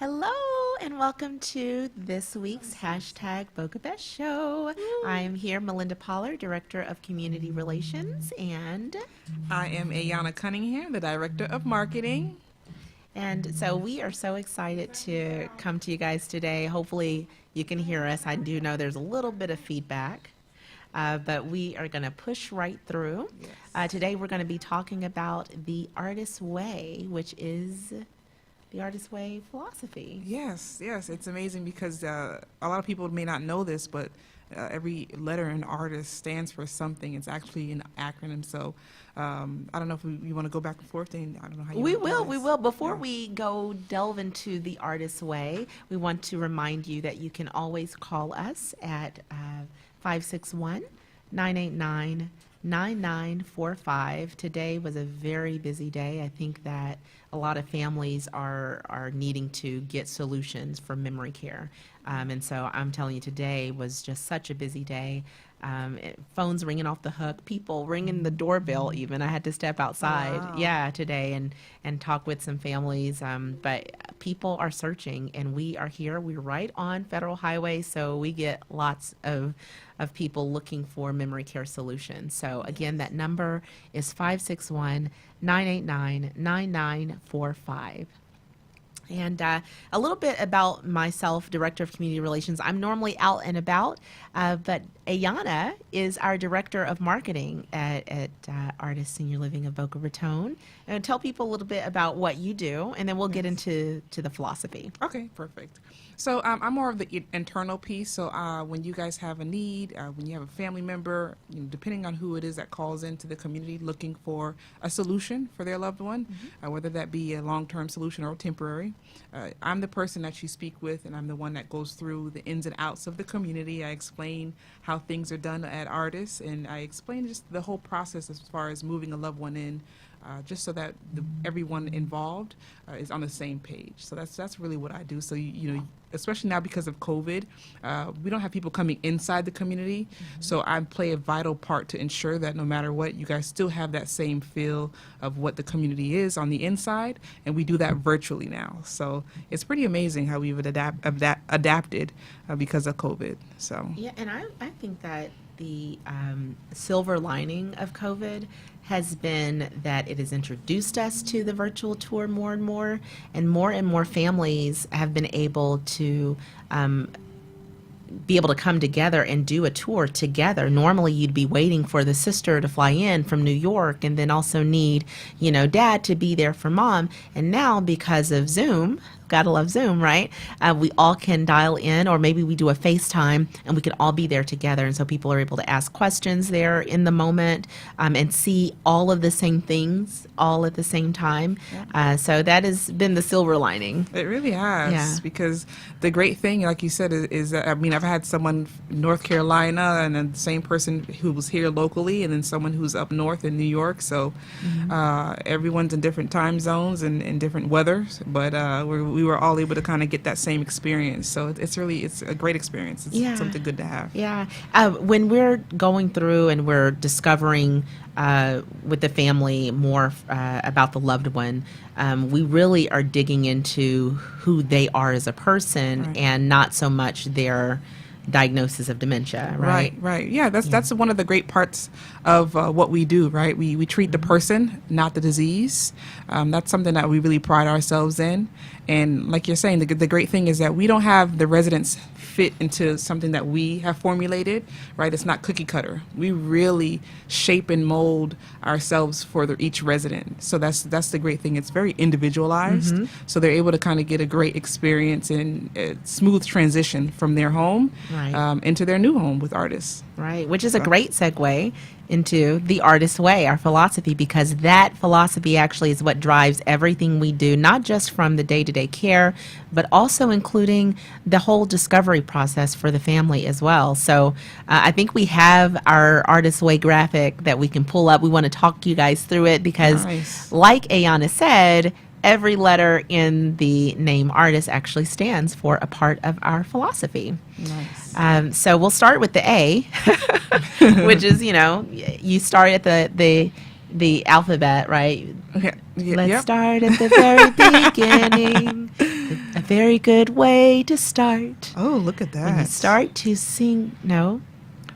Hello and welcome to this week's hashtag Boca Best Show. I am here, Melinda Pollard, Director of Community Relations, and I am Ayana Cunningham, the Director of Marketing. so we are so excited to come to you guys today. Hopefully you can hear us. I do know there's a little bit of feedback, but we are going to push right through. Today we're going to be talking about the Artist's Way, which is the Artist's Way philosophy. Yes, it's amazing because a lot of people may not know this, but every letter in artist stands for something. It's actually an acronym. So I don't know if you want to go back and forth. And I don't know how you We wanna do will. this. Before Yeah. we go delve into the Artist's Way, we want to remind you that you can always call us at 561-989-9945. Today was a very busy day. I think that a lot of families are needing to get solutions for memory care. And so I'm telling you, today was just such a busy day. Phones ringing off the hook, people ringing the doorbell even. I had to step outside, Wow. today and talk with some families. But people are searching, and we are here. We're right on Federal Highway, so we get lots of people looking for memory care solutions. So again, that number is 561-989-9945. And a little bit about myself, Director of Community Relations. I'm normally out and about, but Ayana is our Director of Marketing at Artist Senior Living of Boca Raton. And tell people a little bit about what you do, and then we'll get into the philosophy. Okay, perfect. So I'm more of the internal piece. So when you guys have a need, when you have a family member, depending on who it is that calls into the community looking for a solution for their loved one, whether that be a long-term solution or temporary, I'm the person that you speak with, and I'm the one that goes through the ins and outs of the community. I explain how things are done at Artists, and I explain just the whole process as far as moving a loved one in, just so that everyone involved is on the same page. So that's really what I do. So especially now because of COVID, we don't have people coming inside the community. So I play a vital part to ensure that no matter what, you guys still have that same feel of what the community is on the inside, and we do that virtually now. So it's pretty amazing how we've adapted because of COVID. So Yeah, and I think that the silver lining of COVID has been that it has introduced us to the virtual tour more and more families have been able to be able to come together and do a tour together. Normally you'd be waiting for the sister to fly in from New York and then also need, dad to be there for mom. And now because of Zoom, gotta love Zoom, right? We all can dial in, or maybe we do a FaceTime and we can all be there together. And so people are able to ask questions there in the moment and see all of the same things all at the same time. So that has been the silver lining. it really has, Yeah. because the great thing, like you said, is that, I've had someone in North Carolina, and then the same person who was here locally, and then someone who's up north in New York. So everyone's in different time zones and in different weathers, but we were all able to kind of get that same experience. So it's a great experience. It's something good to have. Yeah. When we're going through and we're discovering with the family more about the loved one, we really are digging into who they are as a person, Right. and not so much their diagnosis of dementia, right? Right. Yeah, that's one of the great parts of what we do, right? We treat the person, not the disease. That's something that we really pride ourselves in. And like you're saying, the great thing is that we don't have the residents fit into something that we have formulated, right? It's not cookie cutter. We really shape and mold ourselves for each resident. So that's the great thing. It's very individualized. So they're able to kind of get a great experience and a smooth transition from their home Right. into their new home with Artists. Right, which is a great segue into the Artist's Way, our philosophy, because that philosophy actually is what drives everything we do, not just from the day-to-day care, but also including the whole discovery process for the family as well. So I think we have our Artist's Way graphic that we can pull up. We want to talk you guys through it because, Nice. like Ayana said, every letter in the name Artist actually stands for a part of our philosophy. Nice. So we'll start with the A, which is, you start at the alphabet, right? Okay. Let's Yep. start at the very beginning. A very good way to start. Oh, look at that. When you start to sing, no.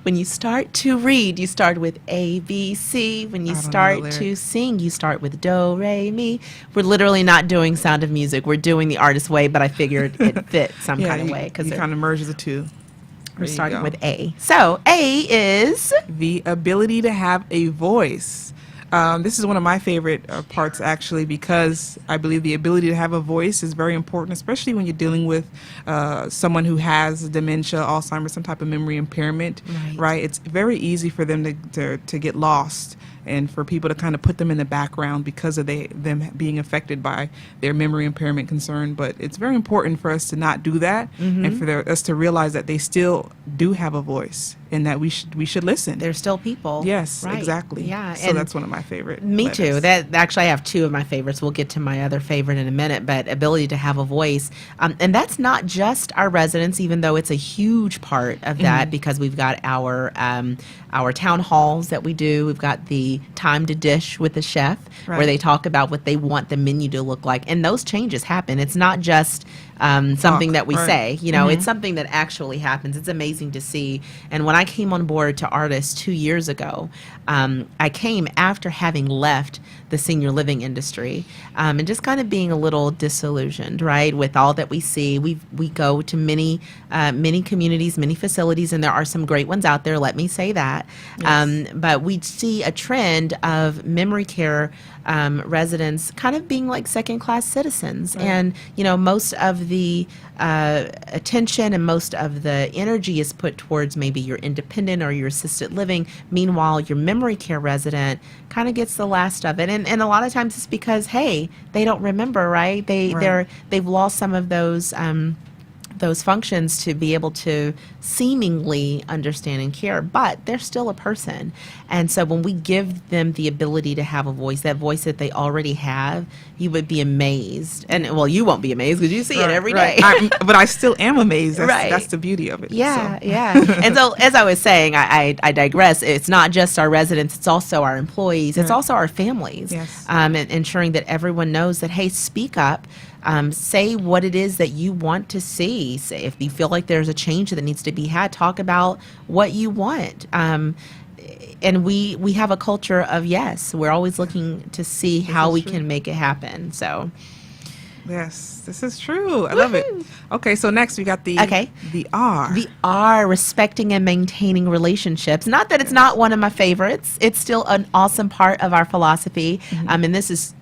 When you start to read, you start with A, B, C. When you I don't know the start to lyrics. sing, you start with Do, Re, Mi. We're literally not doing Sound of Music. We're doing the artist way, but I figured it fit some kind of way because you kind of merges the two. we're There you starting go. with A. So A is The ability to have a voice. This is one of my favorite parts, actually, because I believe the ability to have a voice is very important, especially when you're dealing with someone who has dementia, Alzheimer's, some type of memory impairment, right? It's very easy for them to get lost and for people to kind of put them in the background because of them being affected by their memory impairment concern. But it's very important for us to not do that and for us to realize that they still do have a voice and that we should listen. they're still people. Yes, Right. exactly. Yeah. So and that's one of my favorite. Me too. letters. That actually, I have two of my favorites. We'll get to my other favorite in a minute. But ability to have a voice, and that's not just our residents, even though it's a huge part of that because we've got our town halls that we do. We've got the time to dish with the chef, where Right. they talk about what they want the menu to look like, and those changes happen. It's not just something that we right. say. You know, it's something that actually happens. It's amazing to see. And when I came on board to Artist 2 years ago, I came after having left the senior living industry and just kind of being a little disillusioned, right, with all that we see. We go to many communities, many facilities, and there are some great ones out there. Let me say that. But we see a trend of memory care residents kind of being like second-class citizens, and most of the attention and most of the energy is put towards maybe your independent or your assisted living. Meanwhile, your memory care resident kind of gets the last of it, and a lot of times it's because hey, they don't remember, right? They've lost some of those functions to be able to seemingly understand and care, but they're still a person. And so when we give them the ability to have a voice, that voice that they already have, you would be amazed. And well, you won't be amazed because you see it every day. But I still am amazed. Right. That's the beauty of it. Yeah, So. yeah. And so, as I was saying, I digress. It's not just our residents; it's also our employees. It's Right. also our families. Yes. And ensuring that everyone knows that, hey, speak up. Say what it is that you want to see. Say if you feel like there's a change that needs to be had. Talk about what you want. And we have a culture of yes. We're always looking to see how is we true. can make it happen. So. Yes, this is true. I love it. Okay, so next we got the R. The R, respecting and maintaining relationships. Not that it's not one of my favorites. It's still an awesome part of our philosophy. And this is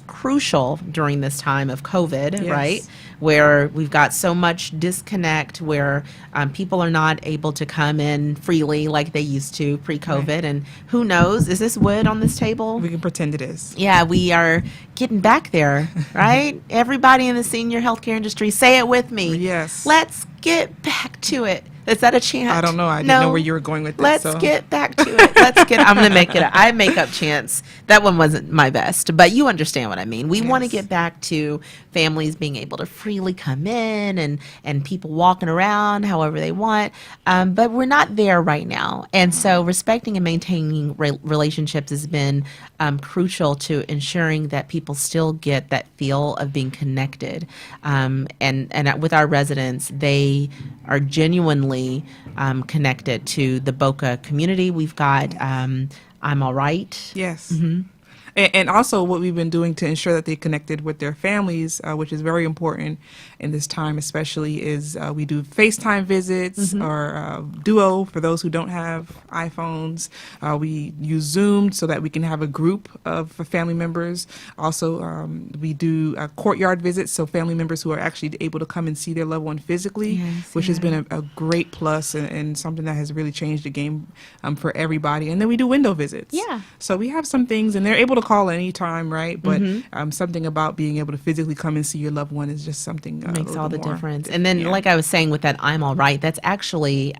crucial during this time of COVID, Yes. right? Where we've got so much disconnect, where people are not able to come in freely like they used to pre-COVID. Right. And who knows, is this wood on this table? We can pretend it is. Yeah, we are getting back there, right? Everybody in the senior healthcare industry, say it with me. Yes. Let's get back to it. Is that a chant? I don't know. I didn't know where you were going with this. Let's so. get back to it. I'm going to make it. I make up chants. That one wasn't my best, but you understand what I mean. We want to Yes. get back to families being able to freely come in and people walking around however they want. But we're not there right now. And so respecting and maintaining relationships has been crucial to ensuring that people still get that feel of being connected. And with our residents, they are genuinely connected to the Boca community. We've got I'm All Right. Yes. And also what we've been doing to ensure that they're connected with their families, which is very important in this time especially, is we do Facetime visits or Duo for those who don't have iPhones. We use Zoom so that we can have a group of family members. Also, we do courtyard visits, so family members who are actually able to come and see their loved one physically, Yes, which has been a great plus and something that has really changed the game for everybody. And then we do window visits. Yeah. So we have some things, and they're able to call anytime, right? But something about being able to physically come and see your loved one is just something Makes all the more. difference. And then, Yeah. like I was saying with that I'm All Right, that's actually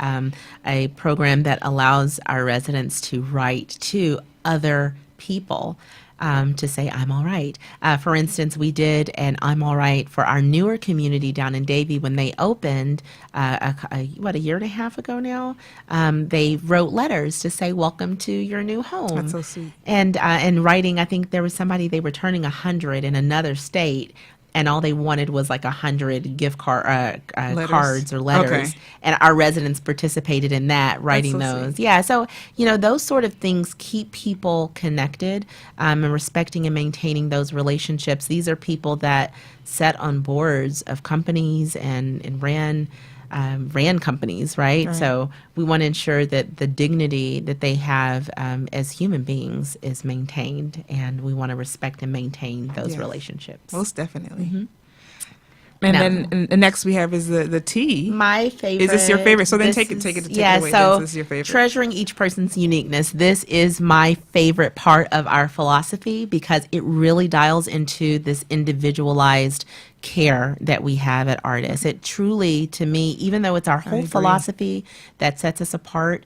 a program that allows our residents to write to other people to say, I'm all right. For instance, we did an I'm all right for our newer community down in Davie when they opened, a year and a half ago now. They wrote letters to say, welcome to your new home. That's so sweet. And writing, I think there was somebody, they were turning 100 in another state. and all they wanted was like 100 gift Letters. cards or letters. Okay. And our residents participated in that, writing so those. sweet. Yeah, so, those sort of things keep people connected, and respecting and maintaining those relationships. These are people that sat on boards of companies and ran companies, right? So we want to ensure that the dignity that they have as human beings is maintained, and we want to respect and maintain those Yes. relationships. Most definitely. Mm-hmm. And Now- then and next we have is the tea. My favorite. Is this your favorite? So then This take it is- away. Yeah, then, so this is your favorite. treasuring each person's uniqueness. This is my favorite part of our philosophy because it really dials into this individualized care that we have at Artis. It truly, to me, even though it's our whole agree. philosophy that sets us apart,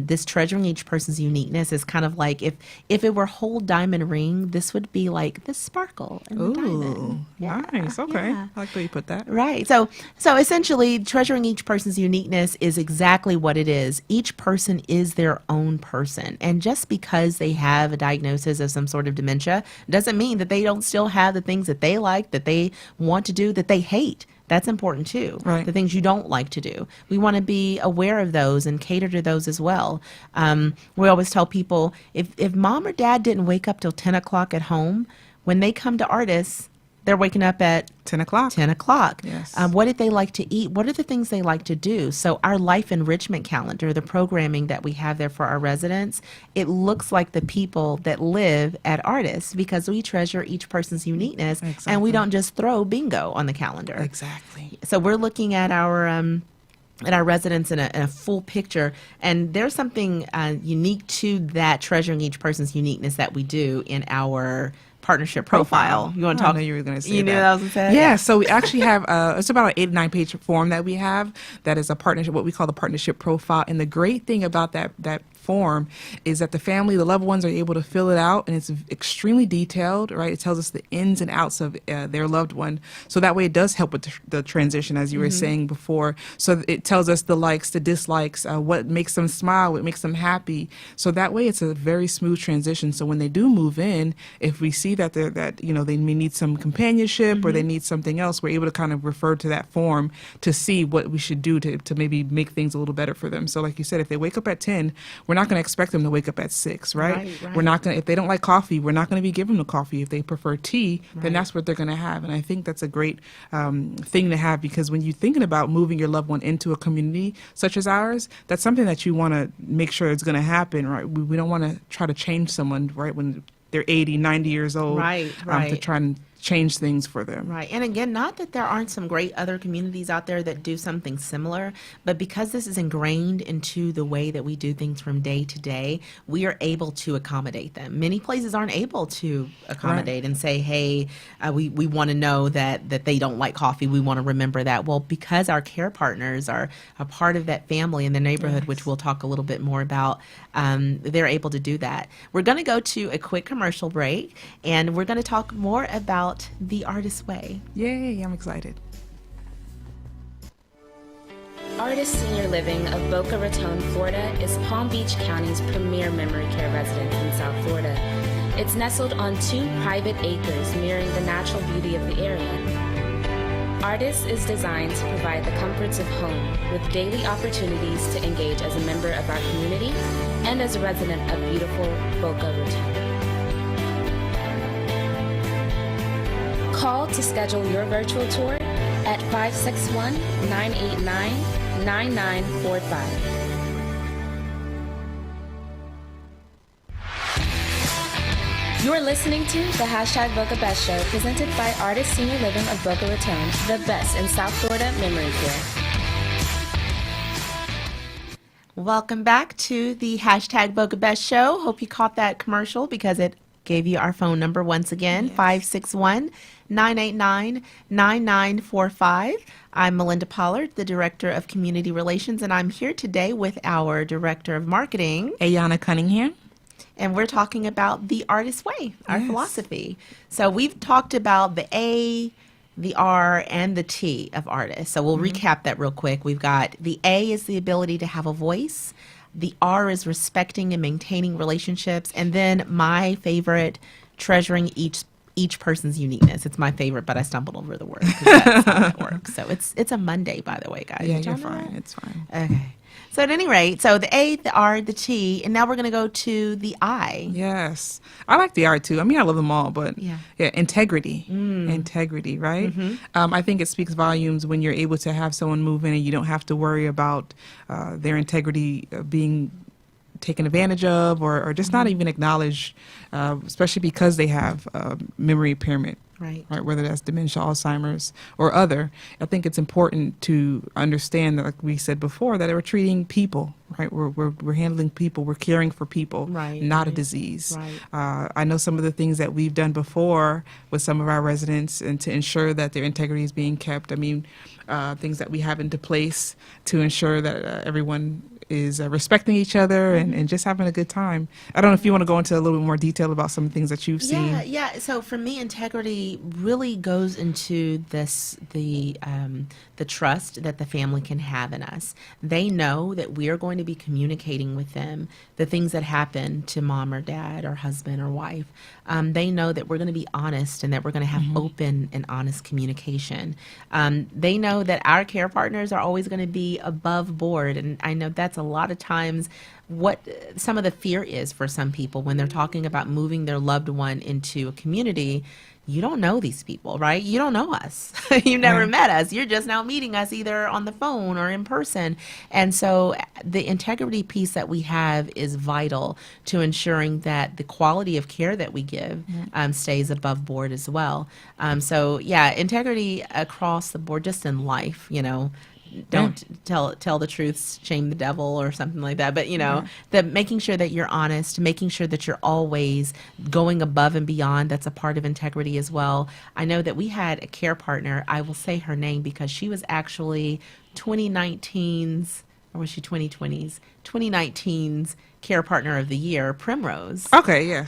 this treasuring each person's uniqueness is kind of like if it were whole diamond ring, this would be like the sparkle in the Ooh, diamond. Yeah, nice. Okay, yeah. I like the way you put that. Right. So essentially treasuring each person's uniqueness is exactly what it is. Each person is their own person. And just because they have a diagnosis of some sort of dementia doesn't mean that they don't still have the things that they like, that they want to do, that they hate. That's important too. Right. The things you don't like to do. We want to be aware of those and cater to those as well. We always tell people if mom or dad didn't wake up till 10 o'clock at home, when they come to Artis, they're waking up at 10 o'clock. 10 o'clock. Yes. What did they like to eat? What are the things they like to do? So our life enrichment calendar, the programming that we have there for our residents, it looks like the people that live at Artis because we treasure each person's uniqueness and Exactly. we don't just throw bingo on the calendar. Exactly. So we're looking at our residents in a full picture, and there's something unique to that treasuring each person's uniqueness that we do in our partnership profile. You want to I talk? know you were going to say You that. knew that I was going to say? Yeah, so we actually have, it's about an 8 to 9 page form that we have that is a partnership, what we call the partnership profile. And the great thing about that form is that the family, the loved ones are able to fill it out, and it's extremely detailed, right? It tells us the ins and outs of their loved one. So that way it does help with the transition, as you were saying before. So it tells us the likes, the dislikes, what makes them smile, what makes them happy. So that way it's a very smooth transition. So when they do move in, if we see that they may need some companionship or they need something else, we're able to kind of refer to that form to see what we should do to maybe make things a little better for them. So like you said, if they wake up at 10, we're not going to expect them to wake up at 6, right? Right. We're not going to, if they don't like coffee, we're not going to be giving them coffee. If they prefer tea, then that's what they're going to have. And I think that's a great thing to have, because when you're thinking about moving your loved one into a community such as ours, that's something that you want to make sure it's going to happen, right? We don't want to try to change someone, right, when they're 80, 90 years old, Right. to try and change things for them. Right. And again, not that there aren't some great other communities out there that do something similar, but because this is ingrained into the way that we do things from day to day, we are able to accommodate them. Many places aren't able to accommodate and say, hey, we want to know that they don't like coffee. We want to remember that. Well, because our care partners are a part of that family in the neighborhood, which we'll talk a little bit more about, they're able to do that. We're going to go to a quick commercial break, and we're going to talk more about the Artis Way. Yay, I'm excited. Artis Senior Living of Boca Raton, Florida is Palm Beach County's premier memory care residence in South Florida. It's nestled on 2 private acres mirroring the natural beauty of the area. Artis is designed to provide the comforts of home with daily opportunities to engage as a member of our community and as a resident of beautiful Boca Raton. Call to schedule your virtual tour at 561-989-9945. You're listening to the Hashtag Boca Best Show, presented by Artis Senior Living of Boca Raton, the best in South Florida memory care. Welcome back to the Hashtag Boca Best Show. Hope you caught that commercial because it gave you our phone number once again, 561-989-9945. I'm Melinda Pollard, the Director of Community Relations, and I'm here today with our Director of Marketing. Ayana Cunningham. And we're talking about the Artis Way, our Yes. philosophy. So we've talked about the A, the R, and the T of Artis. So we'll recap that real quick. We've got the A is the ability to have a voice. The R is respecting and maintaining relationships. And then my favorite, treasuring each each person's uniqueness. It's my favorite, but I stumbled over the word because that's how that works. So it's a Monday, by the way, guys. Yeah, Did y'all you're know fine. that? It's fine. Okay. So at any rate, so the A, the R, the T, and now we're going to go to the I. Yes. I like the art too. I mean, I love them all, but Yeah. integrity. Integrity, right? I think it speaks volumes when you're able to have someone move in and you don't have to worry about their integrity being taken advantage of or just not even acknowledged, especially because they have memory impairment. Right. Right, whether that's dementia, Alzheimer's, or other. I think it's important to understand that, like we said before, that we're treating people, right? We're handling people, we're caring for people, Right, not a right, disease. right. I know some of the things that we've done before with some of our residents and to ensure that their integrity is being kept. I mean, things that we have into place to ensure that everyone is respecting each other and just having a good time. I don't know if you want to go into a little bit more detail about some things that you've seen. Yeah. So for me, integrity really goes into the trust that the family can have in us. They know that we are going to be communicating with them the things that happen to mom or dad or husband or wife. They know that we're going to be honest and that we're going to have open and honest communication. They know that our care partners are always going to be above board, and I know that's a lot of times what some of the fear is for some people when they're talking about moving their loved one into a community. You don't know these people, right? You don't know us. You never met us. You're just now meeting us either on the phone or in person. And so the integrity piece that we have is vital to ensuring that the quality of care that we give stays above board as well. So yeah, integrity across the board, just in life, don't tell the truth, shame the devil or something like that. But the making sure that you're honest, making sure that you're always going above and beyond, that's a part of integrity as well. I know that we had a care partner, I will say her name because she was actually 2019's, or was she 2020's? 2019's Care Partner of the Year, Primrose. Okay, yes.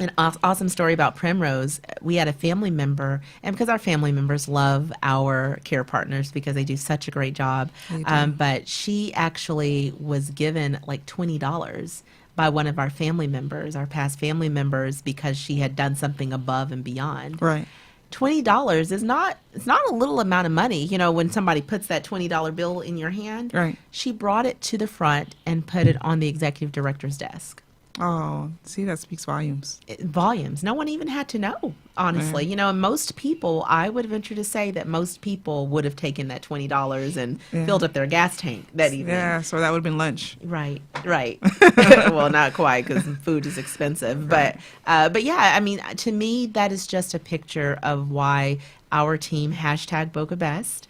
An awesome story about Primrose. We had a family member, and because our family members love our care partners because they do such a great job, but she actually was given like $20 by one of our family members, our past family members, because she had done something above and beyond. Right. $20 is it's not a little amount of money, when somebody puts that $20 bill in your hand. Right. She brought it to the front and put it on the executive director's desk. Oh, see, that speaks volumes. Volumes. No one even had to know, honestly. Most people, I would venture to say that most people would have taken that $20 and filled up their gas tank that evening. Yeah, so that would have been lunch. Right. Well, not quite because food is expensive. But yeah, I mean, to me, that is just a picture of why our team, #BocaBest,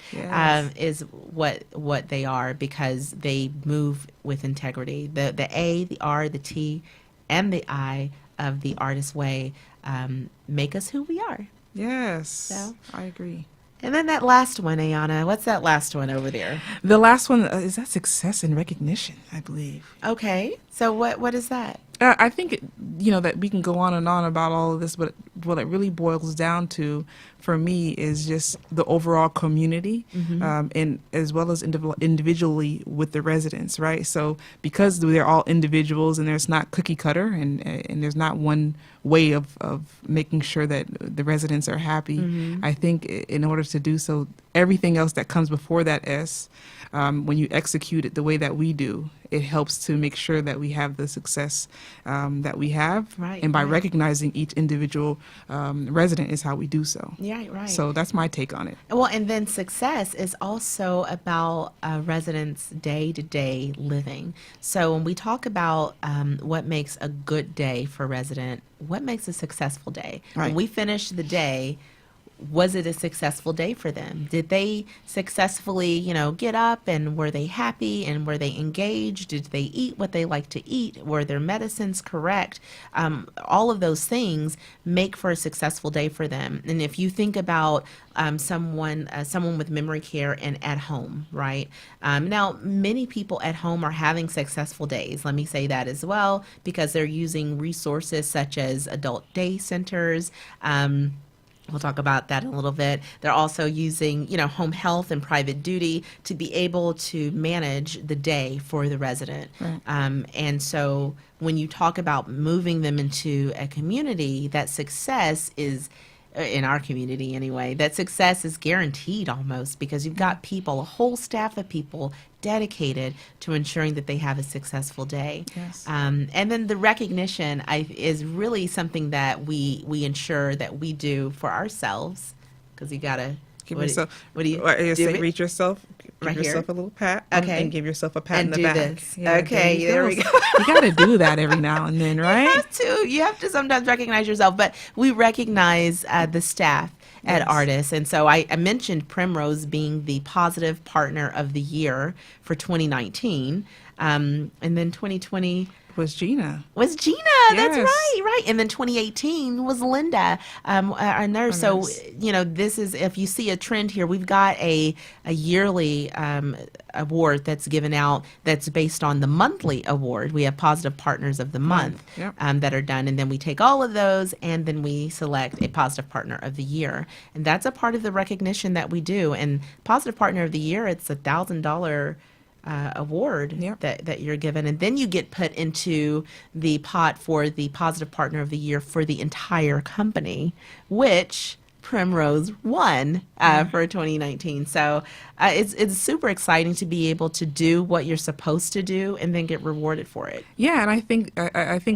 is what they are, because they move with integrity. The A, the R, the T, and the I of the Artist Way make us who we are. Yes, So? I agree. And then that last one, Ayana, what's that last one over there? The last one is that success and recognition, I believe. Okay, so what is that? I think, that we can go on and on about all of this, but what it really boils down to, for me, is just the overall community, and as well as individually with the residents, right? So because they're all individuals and there's not cookie cutter and there's not one way of making sure that the residents are happy, I think in order to do so, everything else that comes before that S, when you execute it the way that we do, it helps to make sure that we have the success that we have. Right, and by right. recognizing each individual resident is how we do so. Yeah, right. So that's my take on it. Well, and then success is also about residents' day-to-day living. So when we talk about what makes a good day for a resident, what makes a successful day? Right. When we finish the day, was it a successful day for them? Did they successfully, get up, and were they happy, and were they engaged? Did they eat what they like to eat? Were their medicines correct? All of those things make for a successful day for them. And if you think about someone with memory care and at home, right? Now, many people at home are having successful days. Let me say that as well, because they're using resources such as adult day centers, We'll talk about that in a little bit. They're also using, home health and private duty to be able to manage the day for the resident. Right. And so when you talk about moving them into a community, that success is, in our community anyway, that success is guaranteed almost, because you've got people, a whole staff of people dedicated to ensuring that they have a successful day. Yes. And then the recognition is really something that we ensure that we do for ourselves, because you gotta Give yourself. What do you say? do? Reach yourself. Give Right here? yourself a little pat. Okay. And give yourself a pat And in the do back. this. Yeah, Okay, there we go. You got to do that every now and then, right? You have to sometimes recognize yourself, but we recognize the staff at Yes. Artis. And so I mentioned Primrose being the Positive Partner of the Year for 2019. And then 2020 Was Gina. was Gina. That's Yes. right. And then 2018 was Linda, our nurse. So, nurse. this is, if you see a trend here, we've got a yearly award that's given out that's based on the monthly award. We have Positive Partners of the Month Yep. that are done. And then we take all of those and then we select a Positive Partner of the Year. And that's a part of the recognition that we do. And Positive Partner of the Year, it's $1,000 award Yep. that you're given, and then you get put into the pot for the Positive Partner of the Year for the entire company, which Primrose won for 2019. So it's super exciting to be able to do what you're supposed to do and then get rewarded for it. Yeah, and I think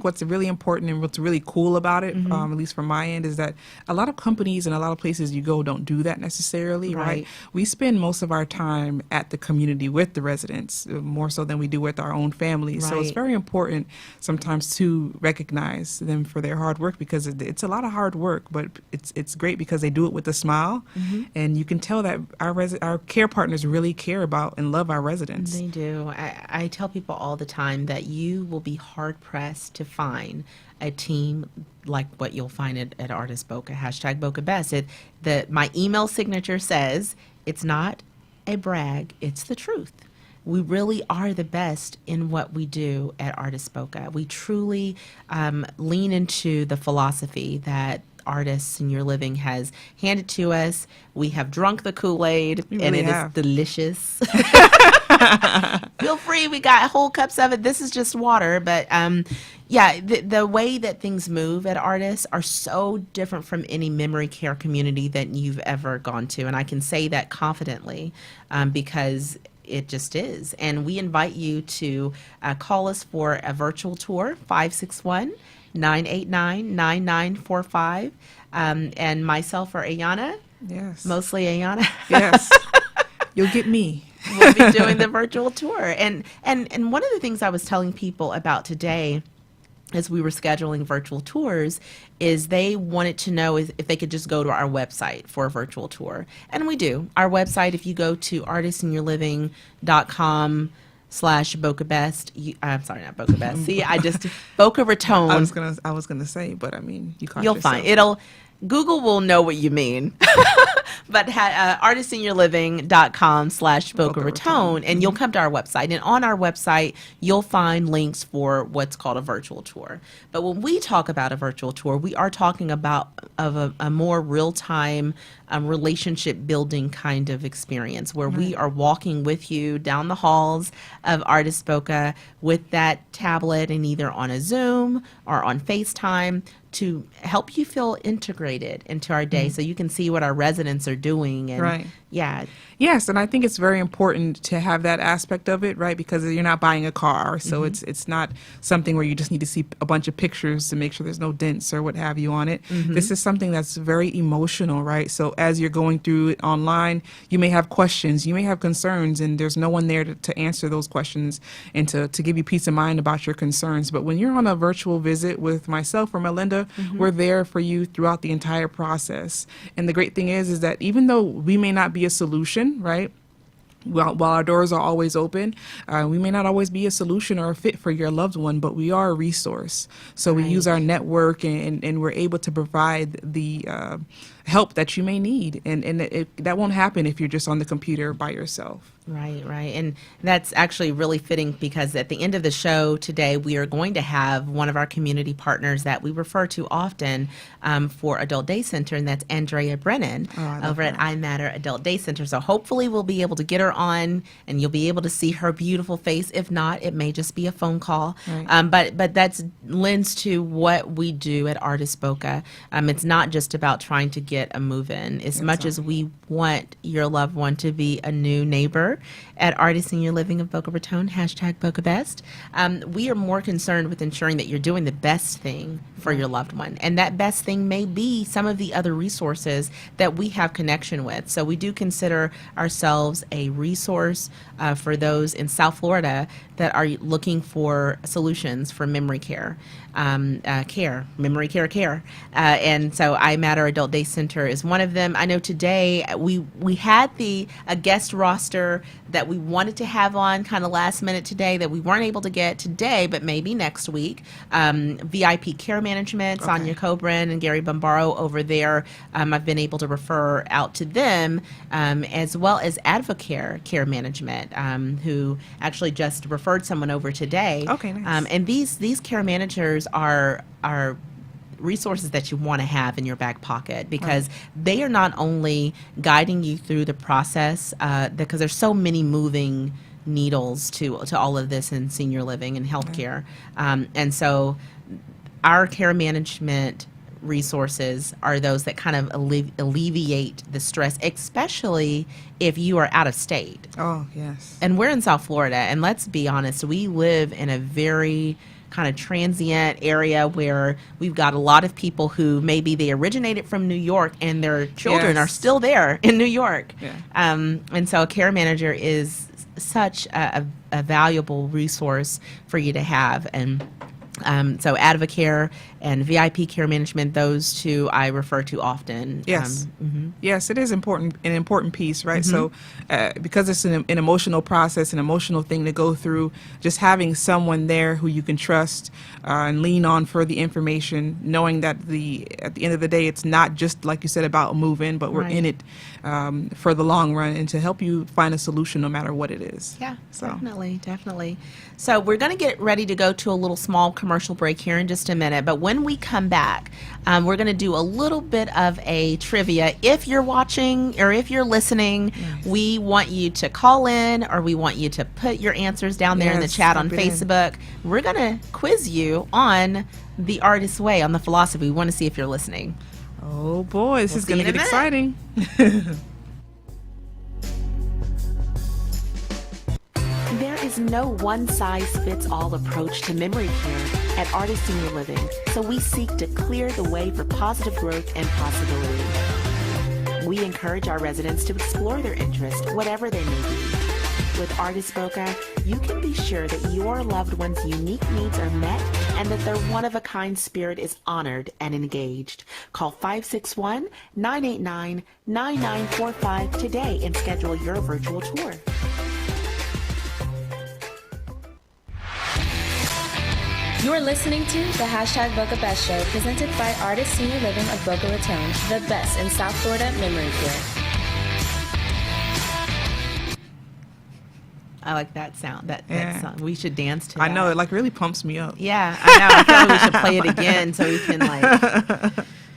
what's really important and what's really cool about it, at least from my end, is that a lot of companies and a lot of places you go don't do that necessarily, right? Right. We spend most of our time at the community with the residents, more so than we do with our own families. So it's Right. very important sometimes to recognize them for their hard work, because it's a lot of hard work, but it's great because they do it with a smile, and you can tell that our care partners really care about and love our residents. They do. I tell people all the time that you will be hard pressed to find a team like what you'll find at Artis Boca, hashtag Boca Best. My email signature says, it's not a brag, it's the truth. We really are the best in what we do at Artis Boca. We truly lean into the philosophy that Artis Senior Living has handed to us. We have drunk the Kool-Aid, We and really it is have. delicious. Feel free. We got whole cups of it. This is just water, but the way that things move at Artis are so different from any memory care community that you've ever gone to, and I can say that confidently because it just is. And we invite you to call us for a virtual tour, 561-989-9945. And myself or Ayana, Yes. mostly Ayana, Yes. You'll get me. will be doing the virtual tour. And one of the things I was telling people about today as we were scheduling virtual tours is they wanted to know if they could just go to our website for a virtual tour. And we do. Our website, if you go to artistseniorliving.com/Boca Best, I'm sorry, not Boca Best. See, Boca Raton. I was gonna say, but I mean, you caught You'll yourself. find Google will know what you mean. But artistseniorliving.com/Boca Raton, and you'll come to our website. And on our website, you'll find links for what's called a virtual tour. But when we talk about a virtual tour, we are talking about a more real-time relationship building kind of experience where we are walking with you down the halls of Artis Boca with that tablet and either on a Zoom or on FaceTime to help you feel integrated into our day so you can see what our residents are doing. And Right. yeah, Yes, and I think it's very important to have that aspect of it, right? Because you're not buying a car, so it's not something where you just need to see a bunch of pictures to make sure there's no dents or what have you on it. This is something that's very emotional, right? So as you're going through it online, you may have questions, you may have concerns, and there's no one there to answer those questions and to give you peace of mind about your concerns. But when you're on a virtual visit with myself or Melinda, we're there for you throughout the entire process. And the great thing is that even though we may not be a solution, right? While our doors are always open, we may not always be a solution or a fit for your loved one, but we are a resource. So we use our network and we're able to provide the help that you may need. And that won't happen if you're just on the computer by yourself. Right, right. And that's actually really fitting because at the end of the show today, we are going to have one of our community partners that we refer to often for Adult Day Center, and that's Andrea Brennan over at iMatter Adult Day Center. So hopefully we'll be able to get her on and you'll be able to see her beautiful face. If not, it may just be a phone call. Right. But that's lends to what we do at Artist Boca. It's not just about trying to get a move-in. As much as we want your loved one to be a new neighbor at Artist Senior Living of Boca Raton, hashtag BocaBest, we are more concerned with ensuring that you're doing the best thing for your loved one. And that best thing may be some of the other resources that we have connection with. So we do consider ourselves a resource for those in South Florida that are looking for solutions for memory care. Memory care. And so iMatter Adult Day Center is one of them. I know today we had a guest roster that we wanted to have on kind of last minute today that we weren't able to get today, but maybe next week. VIP Care Management, Sonia Cobran and Gary Bombaro over there. I've been able to refer out to them, as well as Advocare Care Management, who actually just referred someone over today. Okay, nice. And these care managers are resources that you want to have in your back pocket because they are not only guiding you through the process, because there's so many moving needles to all of this in senior living and healthcare. And so our care management resources are those that kind of alleviate the stress, especially if you are out of state. Oh, yes. And we're in South Florida, and let's be honest, we live in a very kind of transient area where we've got a lot of people who maybe they originated from New York and their children are still there in New York. Yeah. And so a care manager is such a valuable resource for you to have. And so Advocare and VIP Care Management, those two I refer to often. Yes. Yes, it is an important piece, right? So because it's an emotional process, an emotional thing to go through, just having someone there who you can trust and lean on for the information, knowing that at the end of the day, it's not just, like you said, about moving, but we're in it for the long run and to help you find a solution no matter what it is. Yeah, definitely. So we're going to get ready to go to a little small commercial break here in just a minute, but when we come back, we're going to do a little bit of a trivia. If you're watching or if you're listening, we want you to call in or we want you to put your answers down there in the chat on Facebook. We're going to quiz you on the artist's way, on the philosophy. We want to see if you're listening. Oh boy, this is going to get exciting. There is no one-size-fits-all approach to memory care at Artist Senior Living, so we seek to clear the way for positive growth and possibility. We encourage our residents to explore their interests, whatever they may be. With Artist Boca, you can be sure that your loved one's unique needs are met and that their one-of-a-kind spirit is honored and engaged. Call 561-989-9945 today and schedule your virtual tour. You're listening to the hashtag BocaBest Show, presented by Artist Senior Living of Boca Raton, the best in South Florida memory care. I like that sound. That song. We should dance to that. I know, it like really pumps me up. Yeah, I know. I feel like we should play it again so we can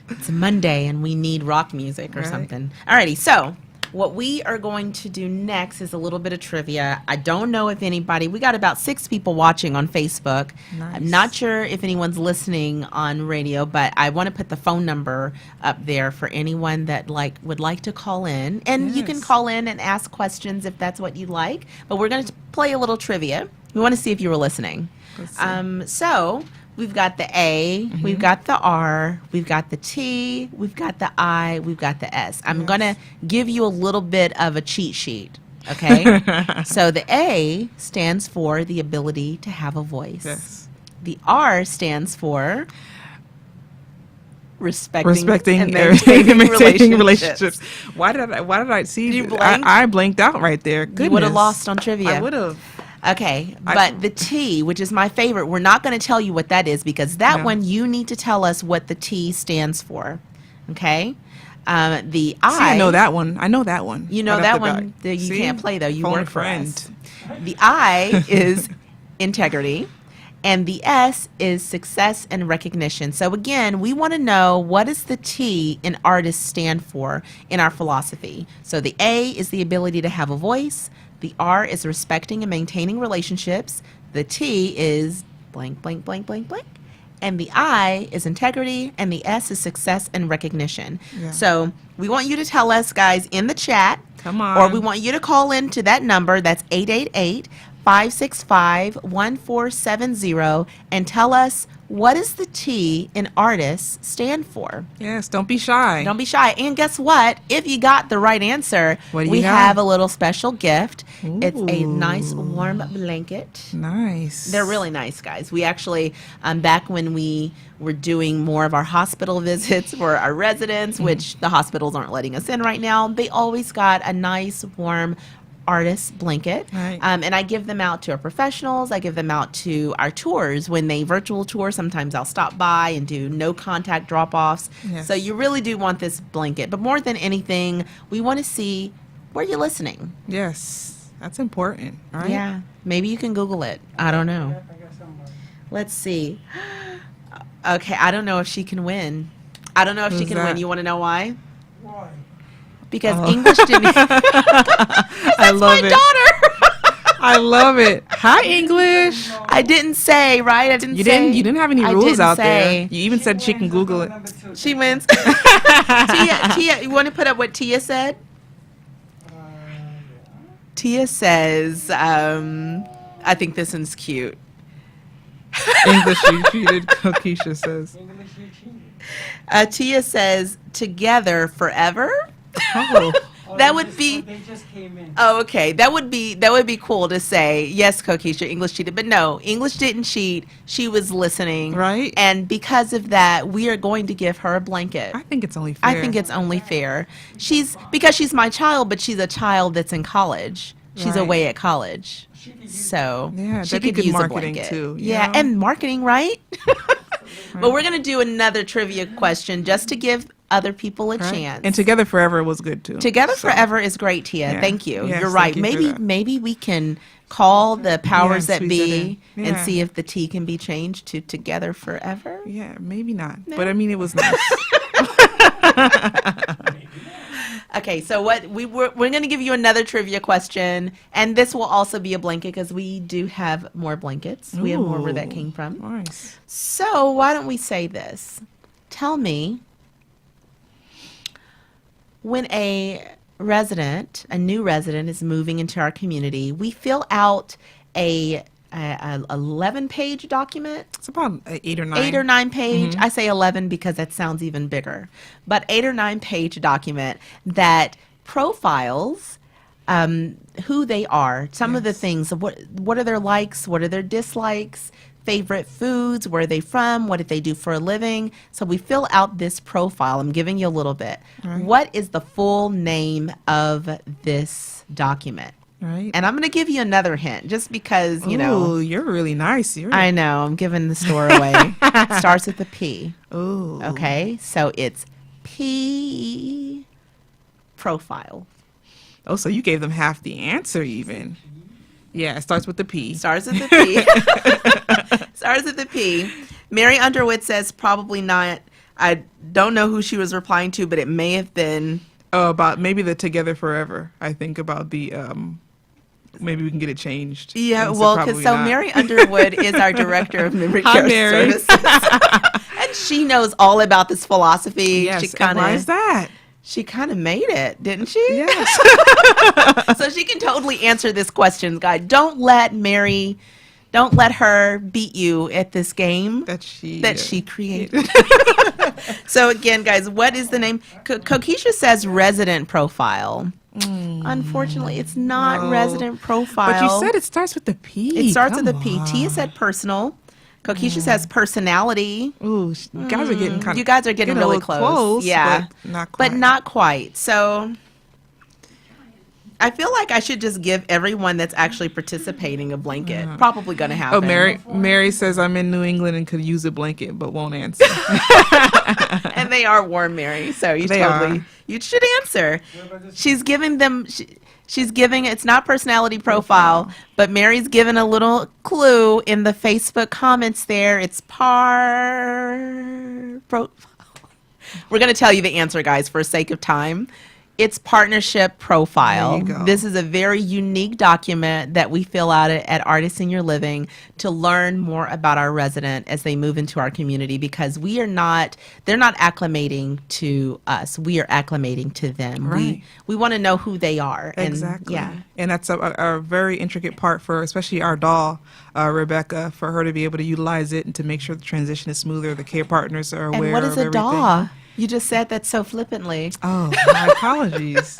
it's Monday and we need rock music or something. Alrighty, so what we are going to do next is a little bit of trivia. I don't know if we got about 6 people watching on Facebook. Nice. I'm not sure if anyone's listening on radio, but I want to put the phone number up there for anyone that would like to call in. And you can call in and ask questions if that's what you like. But we're going to play a little trivia. We want to see if you were listening. So we've got the A, we've got the R, we've got the T, we've got the I, we've got the S. I'm going to give you a little bit of a cheat sheet, okay? So the A stands for the ability to have a voice. Yes. The R stands for respecting and maintaining maintaining relationships. Why did I see? You blanked? I blanked out right there. Goodness. You would have lost on trivia. I would have. Okay, but the T, which is my favorite, we're not going to tell you what that is because that one you need to tell us what the T stands for. Okay? The See, I know that one. I know that one. You know right that off the one. bat. You See? can't play though. You Phone a work for friend. us. The I is integrity, and the S is success and recognition. So again, we want to know, what does the T in artist stand for in our philosophy? So the A is the ability to have a voice. The R is respecting and maintaining relationships. The T is blank, blank, blank, blank, blank. And the I is integrity, and the S is success and recognition. Yeah. So we want you to tell us, guys, in the chat. Come on. Or we want you to call in to that number. That's 888-565-1470, and tell us, what does the T in artists stand for? Yes, don't be shy. Don't be shy. And guess what? If you got the right answer, What do you we got? have a little special gift. It's a nice Ooh. warm blanket. Nice. They're really nice, guys. We actually, back when we were doing more of our hospital visits for our residents, which the hospitals aren't letting us in right now, they always got a nice, warm artist blanket. Right. And I give them out to our professionals. I give them out to our tours. When they virtual tour, sometimes I'll stop by and do no contact drop-offs. Yes. So you really do want this blanket. But more than anything, we want to see where you're listening. Yes, that's important. Right? Yeah, maybe you can Google it. I don't know. Let's see. Okay, I don't know if she can win. I don't know if she Who's can that? win. You want to know why? Why? Because Oh. English didn't. I love my it. daughter. I love it. Hi, English. I didn't say, right? I didn't You say. didn't. You didn't have any I rules didn't out say. there. You even said she can Google it. She wins. Tia, you want to put up what Tia said? Tia says, I think this one's cute. English you cheated. Keisha says. Tia says, together forever. Oh. That would be. They just came in. Oh, okay. That would be cool to say. Yes, Kokisha, English cheated, but no, English didn't cheat. She was listening, Right. And because of that, we are going to give her a blanket. I think it's only fair. I think it's only fair. Because she's my child, but she's a child that's in college. She's Right. away at college, She could use so Yeah, she that'd be could good use a marketing, blanket. too, you Yeah, know? and marketing, right? But we're gonna do another trivia question just to give other people a Right? chance. And Together Forever was good too. Together So, Forever is great, Tia. Yeah. Thank you. Yes, You're right. thank you for that. Maybe we can call the powers Yeah, that tweet be that in. and Yeah. see if the T can be changed to Together Forever. Yeah, maybe not. But I mean, it was nice. Okay, so we're going to give you another trivia question, and this will also be a blanket because we do have more blankets. We have more where that Ooh, came from. Nice. So why don't we say this? Tell me, when a new resident is moving into our community, we fill out a 11-page document. It's about 8 or 9. 8 or 9 page. I say 11 because that sounds even bigger. But 8 or 9 page document that profiles who they are. Some of the things. What are their likes? What are their dislikes? Favorite foods? Where are they from? What did they do for a living? So we fill out this profile. I'm giving you a little bit. Right. What is the full name of this document? Right. And I'm going to give you another hint, just because, you know. Ooh, you're really nice. I know, I'm giving the store away. Starts with a P. Ooh. Okay, so it's P profile. Oh, so you gave them half the answer even. Yeah, it starts with the P. Starts with the P. Starts with the P. Mary Underwood says probably not. I don't know who she was replying to, but it may have been. Oh, about maybe the Together Forever. I think about the maybe we can get it changed. Yeah, And well, probably because so not. Mary Underwood is our director of memory Hi, care Mary. services, and she knows all about this philosophy. Yes, She and kind why is of. that? She kind of made it, didn't she? Yes. So she can totally answer this question, guys. Don't let her beat you at this game that she created. So again, guys, what is the name? Kokisha says resident profile. Unfortunately, it's not No. resident profile. But you said it starts with the P. it starts with Come a P. on. Tia said personal. Kokisha says personality. Ooh, you guys are getting kind of. You guys are getting a really little close. Yeah. but not quite. But not quite. So I feel like I should just give everyone that's actually participating a blanket. Probably going to happen. Oh, Mary says I'm in New England and could use a blanket, but won't answer. And they are warm, Mary. So you should answer. She's giving them. She's giving. It's not personality profile, but Mary's given a little clue in the Facebook comments. There, it's profile. We're going to tell you the answer, guys, for sake of time. It's partnership profile. There you go. This is a very unique document that we fill out at Artist Senior Living to learn more about our resident as they move into our community, because they're not acclimating to us. We are acclimating to them. Right. We want to know who they are. Exactly. Yeah. And that's a very intricate part for especially our doll, Rebecca, for her to be able to utilize it and to make sure the transition is smoother. The care partners are aware And what is of a everything. DAW? You just said that so flippantly. Oh, my apologies.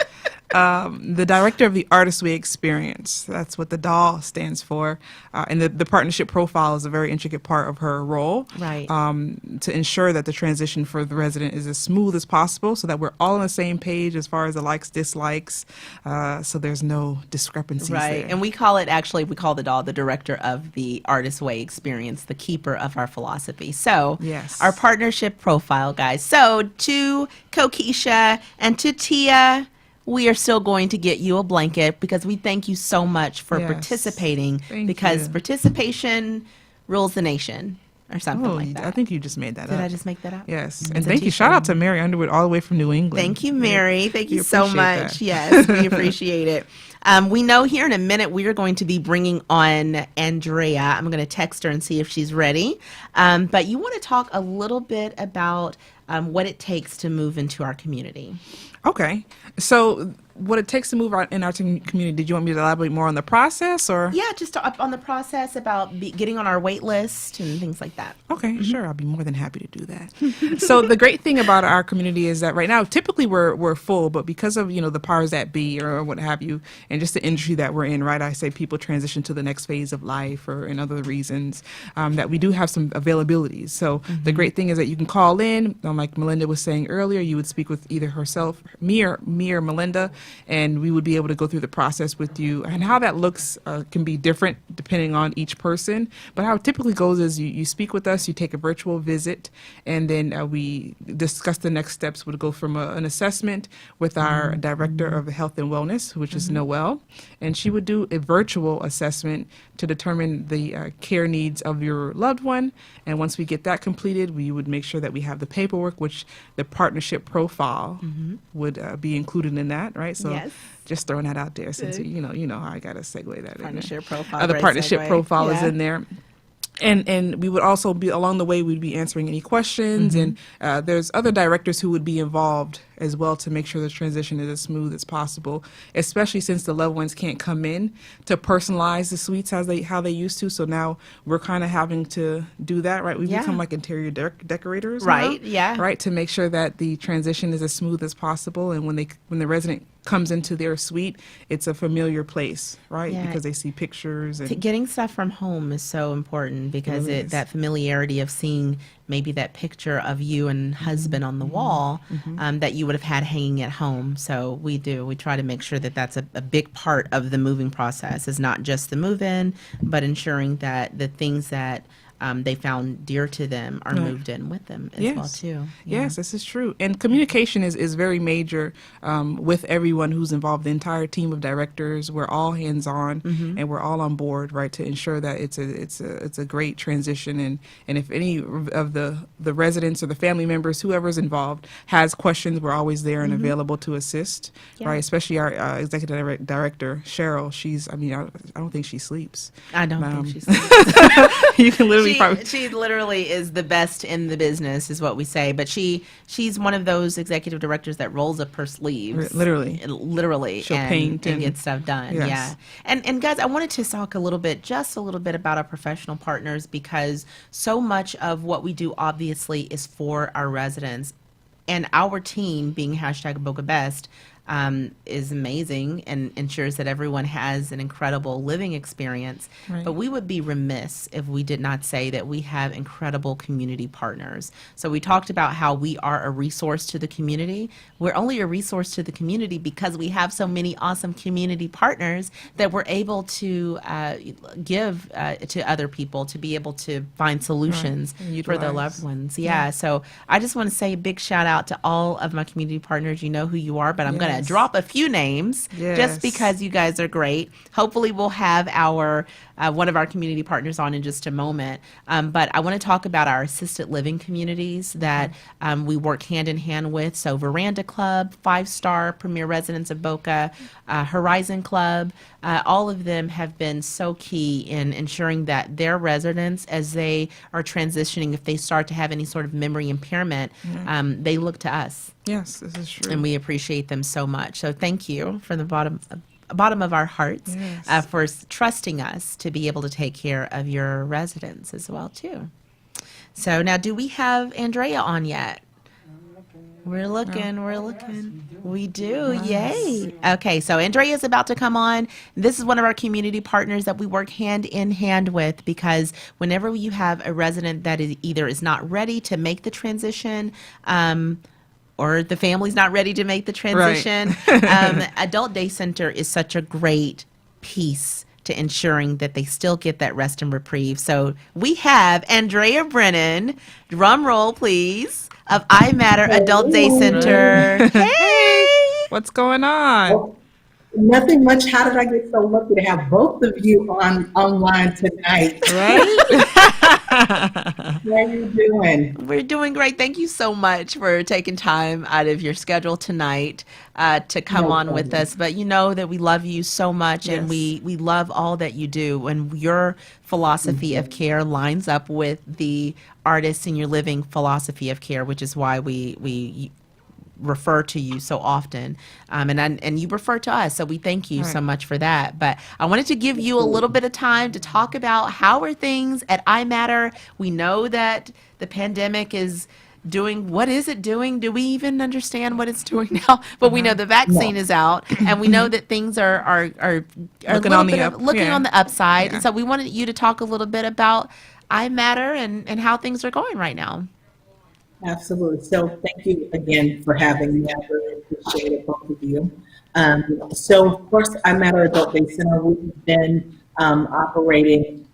The director of the Artist Way Experience. That's what the DAW stands for. And the partnership profile is a very intricate part of her role. Right. To ensure that the transition for the resident is as smooth as possible so that we're all on the same page as far as the likes, dislikes, so there's no discrepancies Right. there. And we call the DAW the director of the Artist Way Experience, the keeper of our philosophy. So Yes. our partnership profile, guys. So to Kokisha and to Tia, we are still going to get you a blanket because we thank you so much for Yes. participating, Thank because you. participation rules the nation, or something like that. I think you just made that Did up. I just make that up? Yes. It's And a thank you. Shout out to Mary Underwood all the way from New England. Thank you, Mary. Thank We you so appreciate much. that. Yes, we appreciate it. We know here in a minute we are going to be bringing on Andrea. I'm going to text her and see if she's ready. But you want to talk a little bit about what it takes to move into our community. Okay. So what it takes to move out in our community, did you want me to elaborate more on the process or? Yeah, just up on the process about getting on our wait list and things like that. Okay, sure. I'll be more than happy to do that. So the great thing about our community is that right now, typically we're full, but because of, the powers that be or what have you, and just the industry that we're in, right? I say people transition to the next phase of life or in other reasons, that we do have some availabilities. So the great thing is that you can call in, like Melinda was saying earlier, you would speak with either herself, me or Melinda, and we would be able to go through the process with you. And how that looks can be different depending on each person. But how it typically goes is you speak with us, you take a virtual visit, and then we discuss the next steps. Would go from an assessment with our director of health and wellness, which is Noelle, and she would do a virtual assessment to determine the care needs of your loved one. And once we get that completed, we would make sure that we have the paperwork, which the partnership profile would be included in that, right? So Yes. just throwing that out there, since you know how I gotta segue that Partnership in profile. there. The great partnership segue. profile is Yeah. in there. And we would also be, along the way, we'd be answering any questions. And there's other directors who would be involved as well to make sure the transition is as smooth as possible, especially since the loved ones can't come in to personalize the suites how they used to. So now we're kind of having to do that, right? We've Yeah. become like interior decorators now, Right, yeah. right, to make sure that the transition is as smooth as possible. And when the resident comes into their suite, it's a familiar place, right? Yeah. Because they see pictures and Getting stuff from home is so important because really is. that familiarity of seeing maybe that picture of you and husband on the wall that you would have had hanging at home. So we try to make sure that that's a big part of the moving process, is not just the move in, but ensuring that the things that they found dear to them are moved in with them as well too. Yeah. Yes, this is true. And communication is very major with everyone who's involved. The entire team of directors, we're all hands on and we're all on board, right, to ensure that it's a great transition. And if any of the residents or the family members, whoever's involved, has questions, we're always there and available to assist, Yeah. right? Especially our executive director, Cheryl. I don't think she sleeps. I don't think she's You can literally she literally is the best in the business, is what we say. But she's one of those executive directors that rolls up her sleeves, literally, She'll and, paint and and- get stuff done. Yes. Yeah, and guys, I wanted to talk a little bit about our professional partners, because so much of what we do obviously is for our residents, and our team being #BocaBest. is amazing and ensures that everyone has an incredible living experience. Right. But we would be remiss if we did not say that we have incredible community partners. So we talked about how we are a resource to the community. We're only a resource to the community because we have so many awesome community partners that we're able to give to other people to be able to find solutions And for their utilize. loved ones. Yeah. So I just want to say a big shout out to all of my community partners. You know who you are, but I'm going to Yes. drop a few names Yes. just because you guys are great. Hopefully we'll have our one of our community partners on in just a moment. But I want to talk about our assisted living communities that we work hand in hand with. So Veranda Club, 5-Star Premier Residence of Boca, Horizon Club, all of them have been so key in ensuring that their residents, as they are transitioning, if they start to have any sort of memory impairment, they look to us. Yes, this is true. And we appreciate them so much. So thank you from the bottom of our hearts Yes. for trusting us to be able to take care of your residents as well too. So now, do we have Andrea on yet? We're looking. We do. Yay. Okay, so Andrea is about to come on. This is one of our community partners that we work hand in hand with, because whenever you have a resident that is either is not ready to make the transition, or the family's not ready to make the transition, Adult Day Center is such a great piece to ensuring that they still get that rest and reprieve. So we have Andrea Brennan, drum roll please, of I Matter Adult Day Center. Hey! What's going on? Oh, nothing much. How did I get so lucky to have both of you online tonight? Right? How are you doing? We're doing great. Thank you so much for taking time out of your schedule tonight to come No on with problem. us. But you know that we love you so much, and Yes. we love all that you do. And your philosophy of care lines up with the Artists in Your Living philosophy of care, which is why we refer to you so often, and you refer to us, so we thank you so Right. much for that. But I wanted to give you a little bit of time to talk about how are things at I Matter. We know that the pandemic is doing, what is it doing? Do we even understand what it's doing now? But we know the vaccine is out, and we know that things are Looking a on little the bit up- looking yeah. on the upside. Yeah. And so we wanted you to talk a little bit about I Matter and how things are going right now. Absolutely. So thank you again for having me. I really appreciate it, both of you. So of course, I'm at our Adult Day Center. We've been operating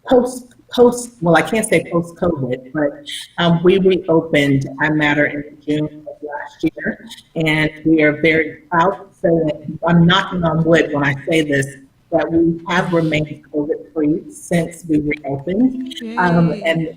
well, I can't say post-COVID, but we reopened I Matter in June of last year, and we are very proud to say that I'm knocking on wood when I say this, that we have remained COVID-free since we reopened. And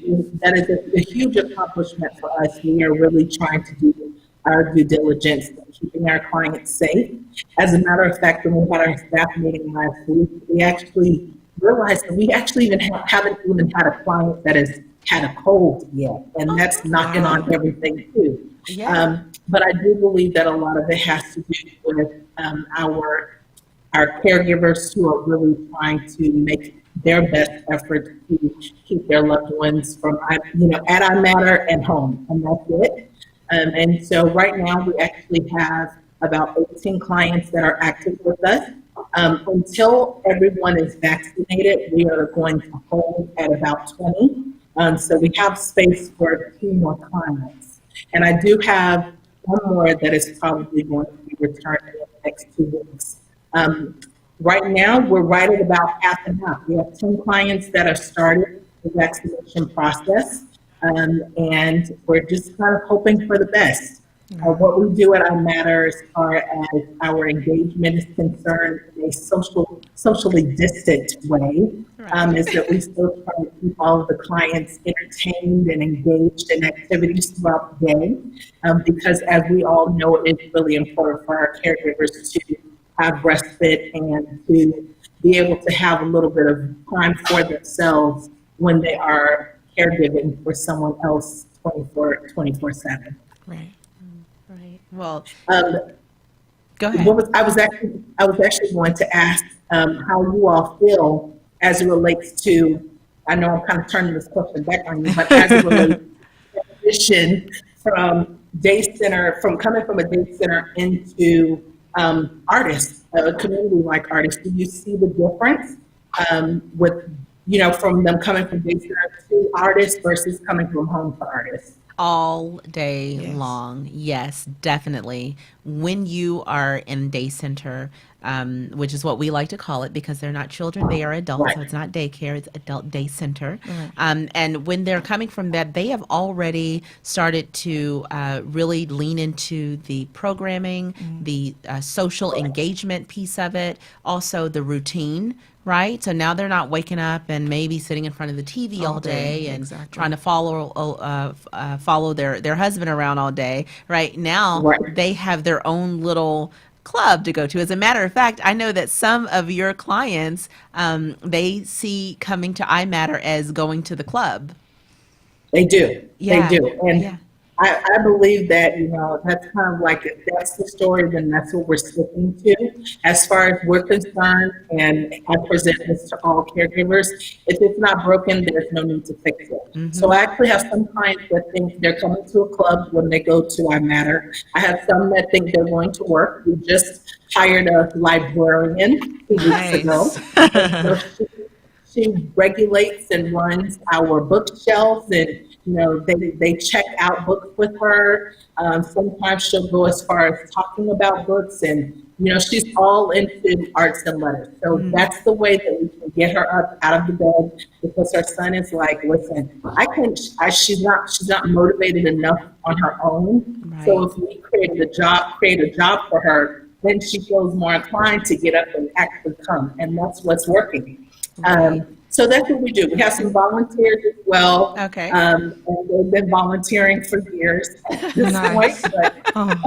that is a huge accomplishment for us. We are really trying to do our due diligence in keeping our clients safe. As a matter of fact, when we had our staff meeting last week, we actually realized that we actually haven't even had a client that has had a cold yet, and that's knocking on everything too. Yeah. But I do believe that a lot of it has to do with our caregivers who are really trying to make their best effort to keep their loved ones from, at I Matter and home, and that's it. And so right now we actually have about 18 clients that are active with us. Until everyone is vaccinated, we are going to hold at about 20. So we have space for 2 more clients. And I do have one more that is probably going to be returning in the next 2 weeks. Right now, we're right at about half and half. We have 10 clients that are starting the vaccination process, and we're just kind of hoping for the best. What we do at I Matter as far as our engagement is concerned in a socially distant way, is that we still try to keep all of the clients entertained and engaged in activities throughout the day, because as we all know, it's really important for our caregivers to have respite and to be able to have a little bit of time for themselves when they are caregiving for someone else 24/7. Right. Well, Um, go ahead. I was actually going to ask how you all feel as it relates to, I know I'm kind of turning this question back on you, but as it relates to transition from coming from a day center into artists, a community like artists? Do you see the difference with, from them coming from day center to artists versus coming from home to artists? All day Yes. long. Yes, definitely. When you are in day center, which is what we like to call it because they're not children, they are adults. So Right. it's not daycare, it's adult day center. Right. And when they're coming from that, they have already started to really lean into the programming, the social engagement piece of it, also the routine. Right, so now they're not waking up and maybe sitting in front of the TV all day and exactly. trying to follow their husband around all day. Right now, Right. they have their own little club to go to. As a matter of fact, I know that some of your clients, they see coming to iMatter as going to the club. They do. Yeah. They do. And Yeah. I believe that, that's kind of like, that's the story, then that's what we're sticking to. As far as we're concerned, and I present this to all caregivers, if it's not broken, there's no need to fix it. So I actually have some clients that think they're coming to a club when they go to iMatter. I have some that think they're going to work. We just hired a librarian 2 weeks ago. And so she regulates and runs our bookshelves, and they check out books with her. Sometimes she'll go as far as talking about books, and she's all into arts and letters. So that's the way that we can get her up out of the bed, because her son is like, listen, she's not motivated enough on her own. Right. So if we create a job for her, then she feels more inclined to get up and actually come, and that's what's working. So that's what we do. We have some volunteers as well. Okay. And they've been volunteering for years at this Nice. point. But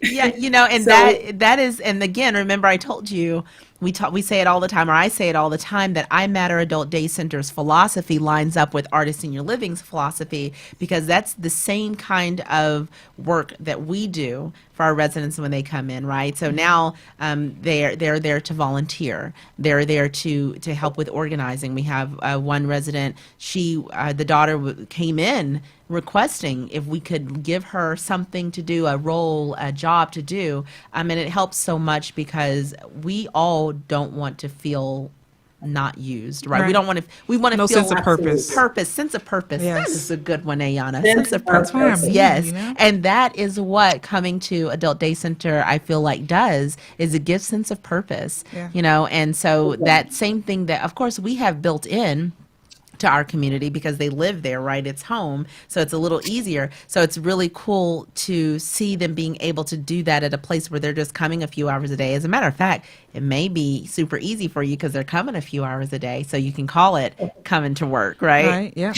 Yeah, and So- that is, and again, remember I told you we say it all the time, or I say it all the time, that iMatter Adult Day Center's philosophy lines up with Artist Senior Living's philosophy, because that's the same kind of work that we do for our residents when they come in, right? So now they're there to volunteer. They're there to help with organizing. We have one resident. The daughter came in requesting if we could give her something to do, a job to do. And it helps so much because we all don't want to feel not used, right? We Right. don't want to, we want to No feel sense of purpose. sense of purpose. Yes. This is a good one, Ayana. Sense Sense of of purpose. That's what I mean, Yes. you know? And that is what coming to Adult Day Center, I feel like, does, is it gives sense of purpose, Yeah. and so that same thing that, of course, we have built in to our community because they live there, right? It's home. So it's a little easier. So it's really cool to see them being able to do that at a place where they're just coming a few hours a day. As a matter of fact, it may be super easy for you because they're coming a few hours a day. So you can call it coming to work, right? Right. Yeah.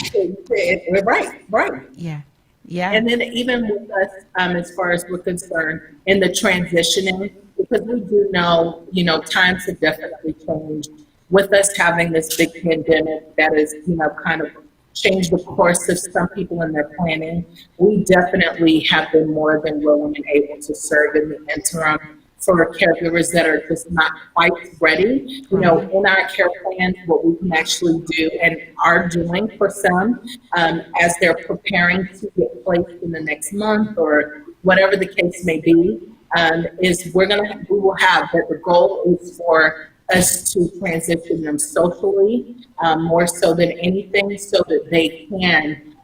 right. Yeah. Yeah. And then even with us, as far as we're concerned, in the transitioning, because we do know, times have definitely changed. With us having this big pandemic that has, kind of changed the course of some people in their planning, we definitely have been more than willing and able to serve in the interim for caregivers that are just not quite ready. In our care plans, what we can actually do and are doing for some, as they're preparing to get placed in the next month or whatever the case may be, is we will have that the goal is for us to transition them socially, more so than anything, so that they can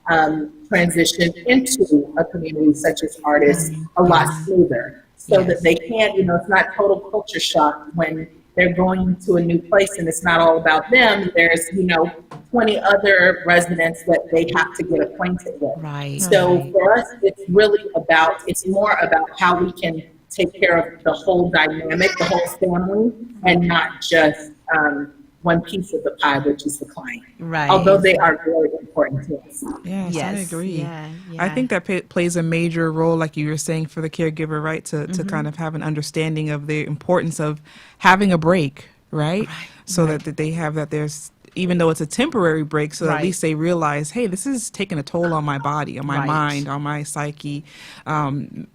transition into a community such as artists a lot smoother, so that they can, it's not total culture shock when they're going into a new place and it's not all about them. There's, 20 other residents that they have to get acquainted with. Right. So Right. for us, it's more about how we can take care of the whole dynamic, the whole family, and not just one piece of the pie, which is the client. Right. Although they are very important to us. Yes, I Yes. agree. Yeah. I think that plays a major role, like you were saying, for the caregiver, right? To kind of have an understanding of the importance of having a break, right? So that they have that there's, even though it's a temporary break, so Right. at least they realize, hey, this is taking a toll on my body, on my Right. mind, on my psyche.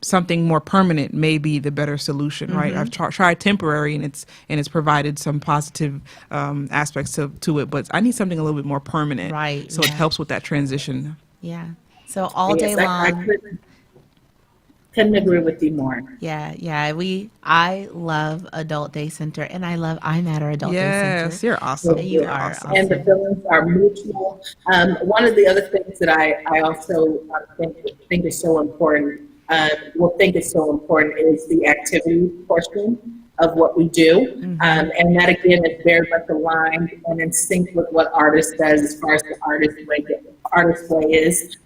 Something more permanent may be the better solution, right? I've tried temporary, and it's provided some positive aspects to it, but I need something a little bit more permanent, Right, So it yeah. helps with that transition. Yeah. So all day Yes, I long. couldn't- Couldn't agree with you more. Yeah. I love Adult Day Center, and I love iMatter Adult Day Yes, Center. you're awesome. You You're are awesome. And the awesome. feelings are mutual. One of the other things that I also think is so important, think is so important is the activity portion of what we do. And that again is very much aligned and in sync with what Artist does as far as the artist way is.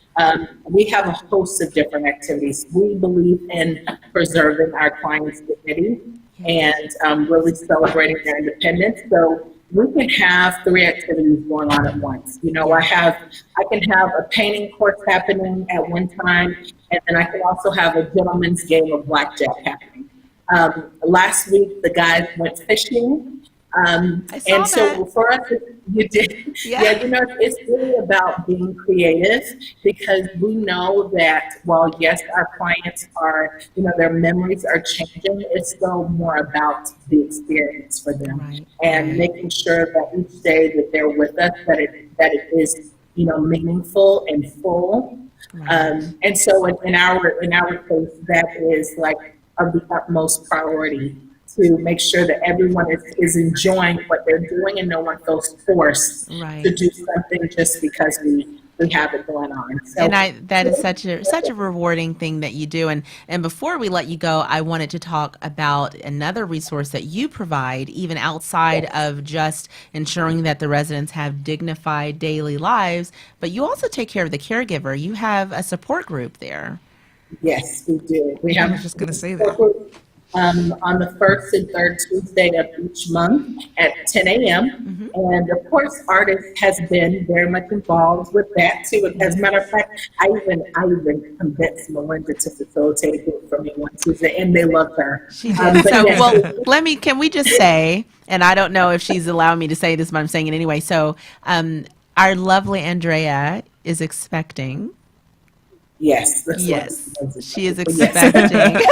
We have a host of different activities. We believe in preserving our clients' dignity and really celebrating their independence. So we can have 3 activities going on at once. You know, I can have a painting course happening at one time, and then I can also have a gentleman's game of blackjack happening. Last week, the guys went fishing. I saw And so that. for us, you did. Yeah. Yeah, you know, it's really about being creative because we know that while, yes, our clients are, you know, their memories are changing, it's still more about the experience for them Right. and making sure that each day that they're with us, that it is, you know, meaningful and full. And so in our case, that is like of the utmost priority to make sure that everyone is enjoying what they're doing and no one feels forced Right. to do something just because we have it going on. So, And that is such a rewarding thing that you do. And before we let you go, I wanted to talk about another resource that you provide, even outside of just ensuring that the residents have dignified daily lives, but you also take care of the caregiver. You have a support group there. yes, we do. We have I was just going to say that. on the first and third Tuesday of each month at 10 a.m. And of course, Artist has been very much involved with that too. As a matter of fact, I even convinced Melinda to facilitate a group for me one Tuesday, and they love her. She did. But So, yes, well, can we just say, and I don't know if she's allowing me to say this, but I'm saying it anyway. So, our lovely Andrea is expecting. yes, that's Yes, what she is yes. expecting.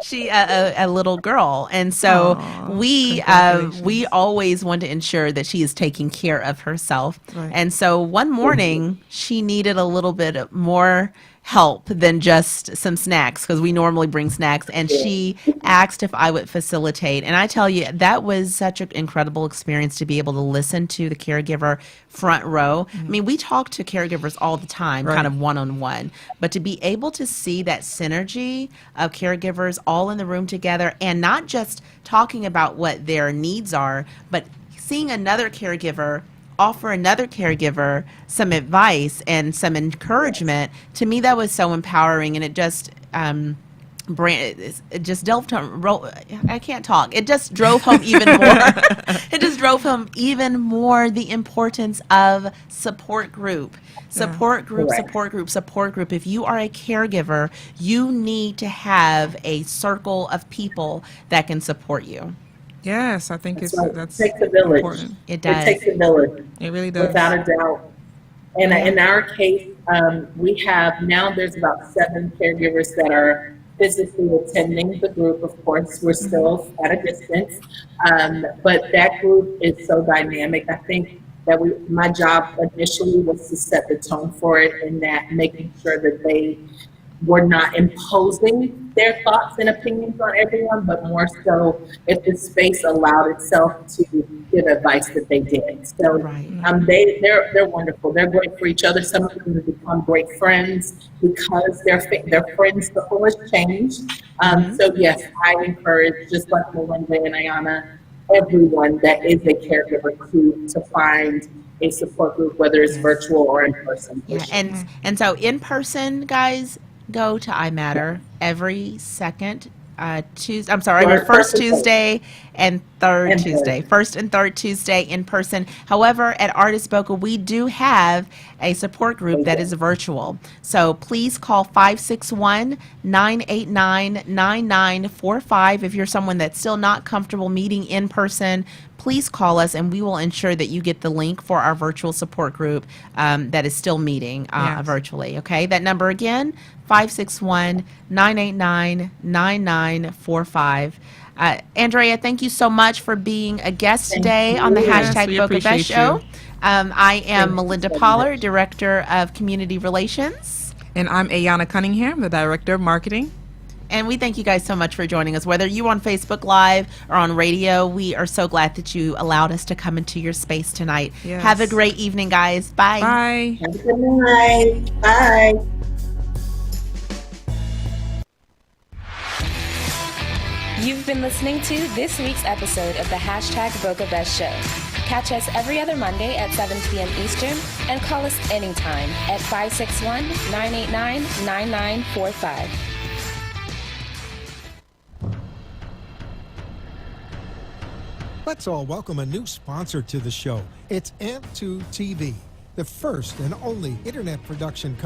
She a little girl, and so we always want to ensure that she is taking care of herself. Right. And so one morning she needed a little bit more help than just some snacks, because we normally bring snacks, and she asked if I would facilitate. And I tell you, that was such an incredible experience to be able to listen to the caregiver front row. I mean, we talk to caregivers all the time, kind of one-on-one, but to be able to see that synergy of caregivers all in the room together and not just talking about what their needs are, but seeing another caregiver offer another caregiver some advice and some encouragement, to me that was so empowering. And it just it just delved home. I can't talk. It just drove home even more. It just drove home even more the importance of support group. Support group, Correct. support group, support group. If you are a caregiver, you need to have a circle of people that can support you. Yes, I think That's right. that's It takes a village. important. It does. It takes a village. It really does. Without a doubt. And in our case, we have now there's about 7 caregivers that are physically attending the group. Of course, we're still at a distance, but that group is so dynamic. I think that my job initially was to set the tone for it, and that making sure that they were not imposing their thoughts and opinions on everyone, but more so if the space allowed itself to give advice that they did. So Right. they're wonderful. They're great for each other. Some of them have become great friends because their friends circle has changed. So yes, I encourage, just like Melinda and Ayana, everyone that is a caregiver to find a support group, whether it's virtual or in person. Yeah, and so in person, guys, go to iMatter every second Tuesday. I'm sorry, every first Tuesday and third And Tuesday. First and third Tuesday in person. However, at Artist Boca, we do have a support group that is virtual. So please call 561-989-9945 if you're someone that's still not comfortable meeting in person. Please call us, and we will ensure that you get the link for our virtual support group that is still meeting Yes. virtually. Okay, that number again, 561-989-9945. Andrea, thank you so much for being a guest today on the Yes, hashtag we Boca Best appreciate Show. you. I am you Melinda so Pollard, much. Director of Community Relations. And I'm Ayana Cunningham, the Director of Marketing. And we thank you guys so much for joining us. Whether you on Facebook Live or on radio, we are so glad that you allowed us to come into your space tonight. Yes. Have a great evening, guys. Bye. Bye. Have a good night. Bye. You've been listening to this week's episode of the #BocaBest Show. Catch us every other Monday at 7 p.m. Eastern and call us anytime at 561-989-9945. Let's all welcome a new sponsor to the show. It's AMP2 TV, the first and only internet production company